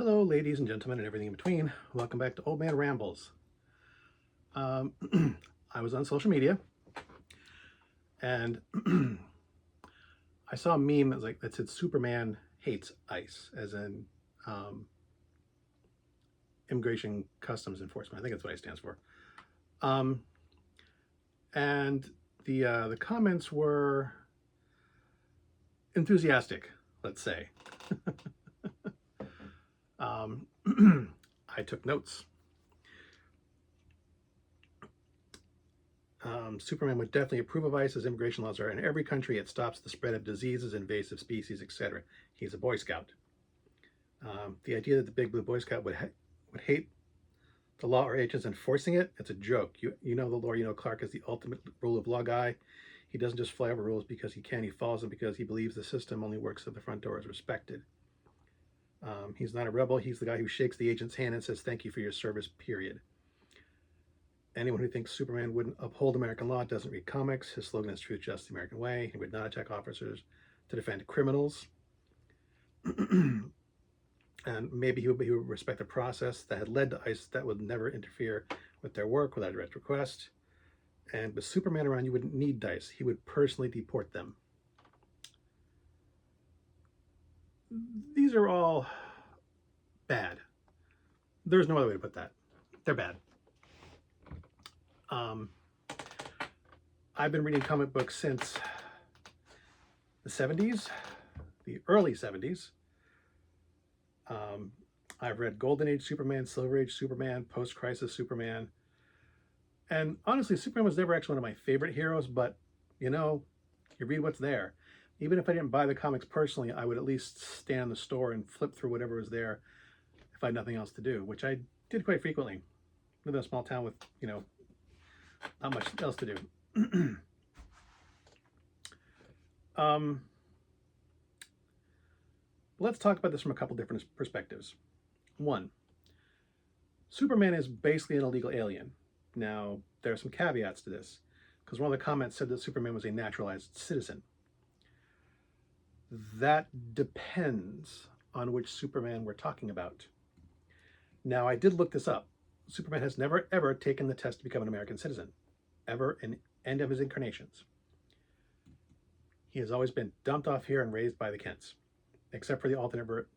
Hello, ladies and gentlemen, and everything in between. Welcome back to Old Man Rambles. I was on social media, and I saw a meme that said Superman hates ICE, as in Immigration Customs Enforcement. I think that's what ICE stands for. And the comments were enthusiastic, let's say. I took notes. Superman would definitely approve of ICE, as immigration laws are in every country. It stops the spread of diseases, invasive species, etc. He's a Boy Scout. The idea that the Big Blue Boy Scout would hate the law or agents enforcing it, it's a joke. You know the law. You know Clark is the ultimate rule of law guy. He doesn't just fly over rules because he can. He follows them because he believes the system only works if the front door is respected. He's not a rebel. He's the guy who shakes the agent's hand and says, "Thank you for your service," period. Anyone who thinks Superman wouldn't uphold American law doesn't read comics. His slogan is "Truth, Justice, the American Way." He would not attack officers to defend criminals. And maybe he would respect the process that had led to ICE that would never interfere with their work without a direct request. And with Superman around, you wouldn't need DICE. He would personally deport them. These are all bad. There's no other way to put that. They're bad. I've been reading comic books since the 70s, the early 70s. I've read Golden Age Superman, Silver Age Superman, Post-Crisis Superman. And honestly, Superman was never actually one of my favorite heroes, but you read what's there. Even if I didn't buy the comics personally, I would at least stand in the store and flip through whatever was there if I had nothing else to do, which I did quite frequently. I live in a small town with, not much else to do. Let's talk about this from a couple different perspectives. One, Superman is basically an illegal alien. Now, there are some caveats to this, because one of the comments said that Superman was a naturalized citizen. That depends on which Superman we're talking about. Now, I did look this up. Superman has never, ever taken the test to become an American citizen, ever in any of his incarnations. He has always been dumped off here and raised by the Kents, except for the alternate,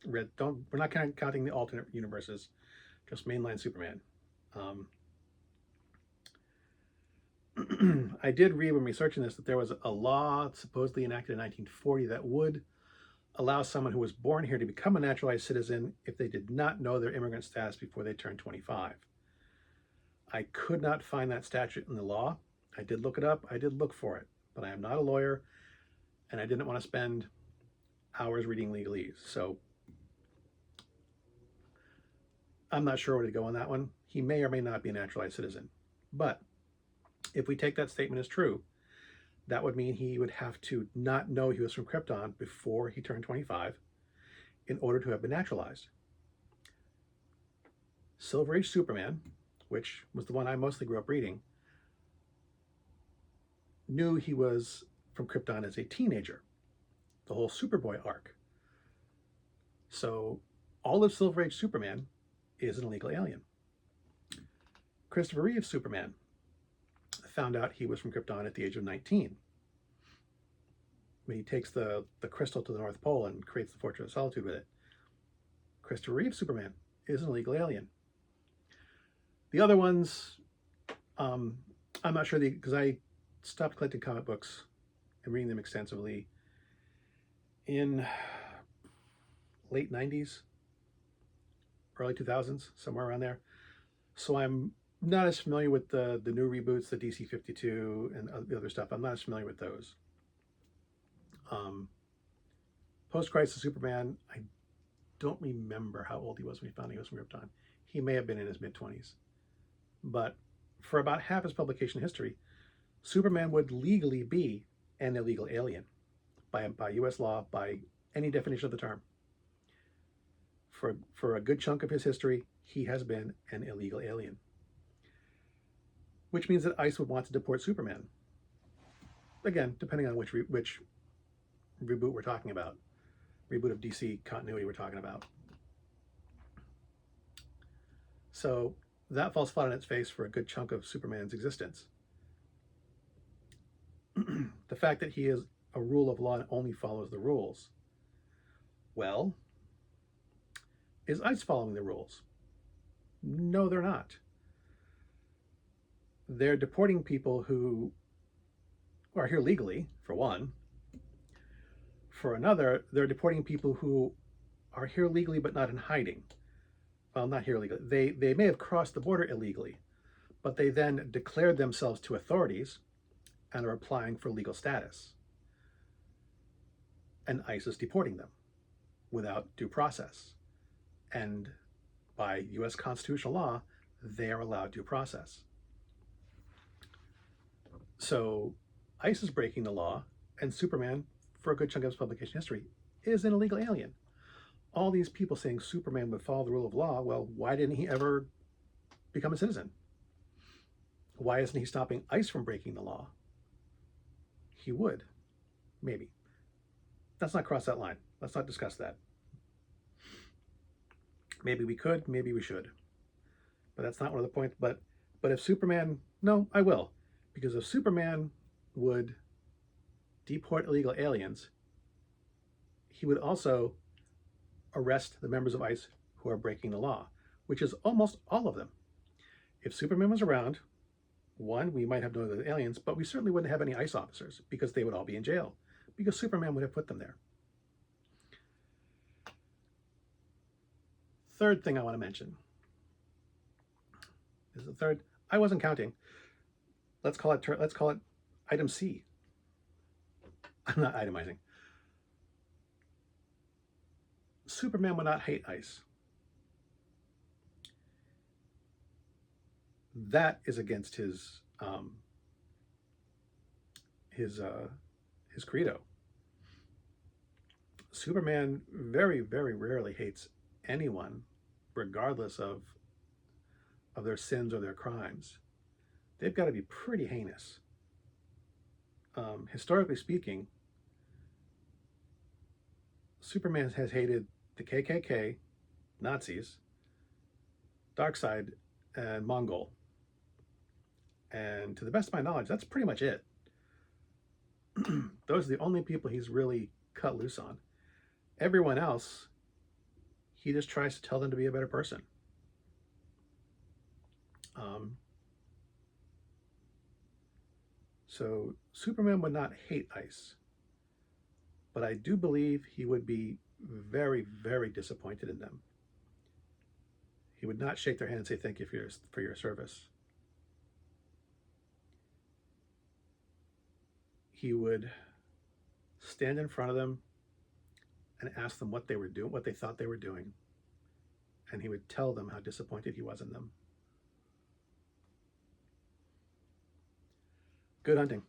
we're not counting the alternate universes, just mainline Superman. I did read when researching this that there was a law supposedly enacted in 1940 that would allow someone who was born here to become a naturalized citizen if they did not know their immigrant status before they turned 25. I could not find that statute in the law. I did look it up. I did look for it, but I am not a lawyer, and I didn't want to spend hours reading legalese. So I'm not sure where to go on that one. He may or may not be a naturalized citizen. But if we take that statement as true, that would mean he would have to not know he was from Krypton before he turned 25 in order to have been naturalized. Silver Age Superman, which was the one I mostly grew up reading, knew he was from Krypton as a teenager, the whole Superboy arc. So all of Silver Age Superman is an illegal alien. Christopher Reeve's Superman found out he was from Krypton at the age of 19. When he takes the crystal to the North Pole and creates the Fortress of Solitude with it. Christopher Reeve's Superman is an illegal alien. The other ones, I'm not sure, because I stopped collecting comic books and reading them extensively in late 90s, early 2000s, somewhere around there. So I'm not as familiar with the new reboots, the DC 52 and the other stuff. I'm not as familiar with those. Post-Crisis Superman, I don't remember how old he was when he found he was from Krypton. He may have been in his mid-20s. But for about half his publication history, Superman would legally be an illegal alien by U.S. law, by any definition of the term. For a good chunk of his history, he has been an illegal alien. Which means that ICE would want to deport Superman. Again, depending on which reboot we're talking about. Reboot of DC continuity we're talking about. So that falls flat on its face for a good chunk of Superman's existence. The fact that he is a rule of law and only follows the rules. Well, is ICE following the rules? No, they're not. They're deporting people who are here legally, for one. For another, they're deporting people who are here legally but not in hiding. Well, not here legally. They may have crossed the border illegally, but they then declared themselves to authorities and are applying for legal status. And ICE is deporting them without due process. And by US constitutional law, they are allowed due process. So ICE is breaking the law, and Superman, for a good chunk of his publication history, is an illegal alien. All these people saying Superman would follow the rule of law, well, why didn't he ever become a citizen? Why isn't he stopping ICE from breaking the law? He would, maybe. Let's not cross that line. Let's not discuss that. Maybe we could, maybe we should. But that's not one of the points. But if Superman, no, I will. Because if Superman would deport illegal aliens, he would also arrest the members of ICE who are breaking the law, which is almost all of them. If Superman was around, one, we might have no other aliens, but we certainly wouldn't have any ICE officers because they would all be in jail because Superman would have put them there. Third thing I want to mention is the third. I wasn't counting. Let's call it item C. I'm not itemizing. Superman would not hate ICE. That is against his credo. Superman very, very rarely hates anyone, regardless of their sins or their crimes. They've got to be pretty heinous. Historically speaking, Superman has hated the KKK, Nazis, Darkseid, and Mongol. And to the best of my knowledge, that's pretty much it. Those are the only people he's really cut loose on. Everyone else, he just tries to tell them to be a better person. So Superman would not hate ICE, but I do believe he would be very, very disappointed in them. He would not shake their hand and say thank you for your service. He would stand in front of them and ask them what they were doing, what they thought they were doing, and he would tell them how disappointed he was in them. Good hunting.